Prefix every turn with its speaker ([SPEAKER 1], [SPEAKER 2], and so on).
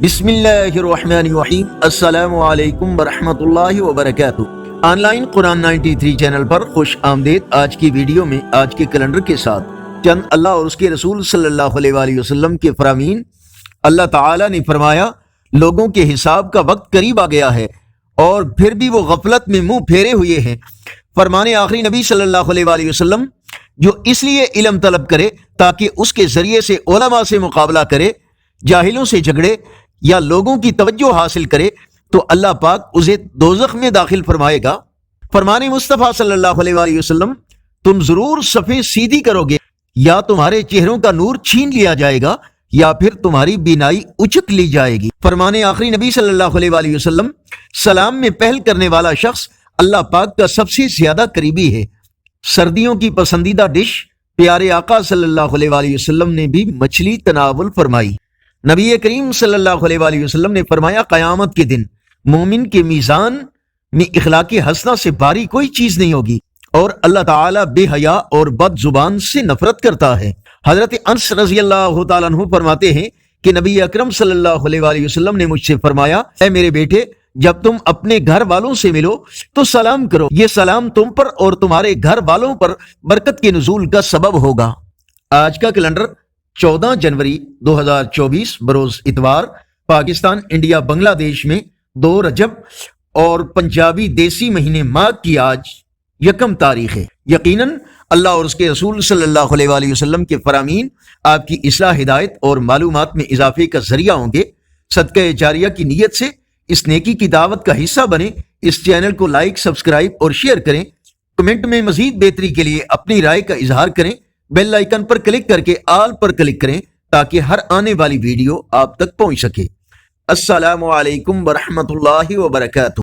[SPEAKER 1] بسم اللہ الرحمن الرحیم۔ السلام علیکم ورحمۃ اللہ وبرکاتہ۔ آن لائن قرآن 93 چینل پر خوش آمدید۔ آج کی ویڈیو میں آج کے کیلنڈر کے ساتھ چند اللہ اور اس کے رسول صلی اللہ علیہ وآلہ وسلم کے فرامین۔ اللہ تعالی نے فرمایا لوگوں کے حساب کا وقت قریب آ گیا ہے اور پھر بھی وہ غفلت میں منہ پھیرے ہوئے ہیں۔ فرمان آخری نبی صلی اللہ علیہ وآلہ وسلم جو اس لیے علم طلب کرے تاکہ اس کے ذریعے سے علماء سے مقابلہ کرے، جاہلوں سے جھگڑے یا لوگوں کی توجہ حاصل کرے تو اللہ پاک اسے دوزخ میں داخل فرمائے گا۔ فرمان مصطفیٰ صلی اللہ علیہ وآلہ وسلم تم ضرور صفیں سیدھی کرو گے، یا تمہارے چہروں کا نور چھین لیا جائے گا یا پھر تمہاری بینائی اچک لی جائے گی۔ فرمان آخری نبی صلی اللہ علیہ وآلہ وسلم سلام میں پہل کرنے والا شخص اللہ پاک کا سب سے زیادہ قریبی ہے۔ سردیوں کی پسندیدہ ڈش پیارے آقا صلی اللہ علیہ وآلہ وسلم نے بھی مچھلی تناول فرمائی۔ نبی کریم صلی اللہ علیہ وآلہ وسلم نے فرمایا قیامت کے دن مومن کے میزان میں اخلاق حسنہ سے باری کوئی چیز نہیں ہوگی اور اللہ تعالیٰ بے حیا اور بد زبان سے نفرت کرتا ہے۔ حضرت انس رضی اللہ تعالیٰ عنہ فرماتے ہیں کہ نبی اکرم صلی اللہ علیہ وآلہ وسلم نے مجھ سے فرمایا اے میرے بیٹے، جب تم اپنے گھر والوں سے ملو تو سلام کرو، یہ سلام تم پر اور تمہارے گھر والوں پر برکت کے نزول کا سبب ہوگا۔ آج کا کیلنڈر 14 جنوری 2024 بروز اتوار، پاکستان انڈیا بنگلہ دیش میں 2 رجب اور پنجابی دیسی مہینے ماہ کی آج 1 تاریخ ہے۔ یقیناً اللہ اور اس کے رسول صلی اللہ علیہ وآلہ وسلم کے فرامین آپ کی اصلاح، ہدایت اور معلومات میں اضافے کا ذریعہ ہوں گے۔ صدقہ جاریہ کی نیت سے اس نیکی کی دعوت کا حصہ بنیں۔ اس چینل کو لائک، سبسکرائب اور شیئر کریں۔ کمنٹ میں مزید بہتری کے لیے اپنی رائے کا اظہار کریں۔ بیل آئیکن پر کلک کر کے آل پر کلک کریں تاکہ ہر آنے والی ویڈیو آپ تک پہنچ سکے۔ السلام علیکم ورحمۃ اللہ وبرکاتہ۔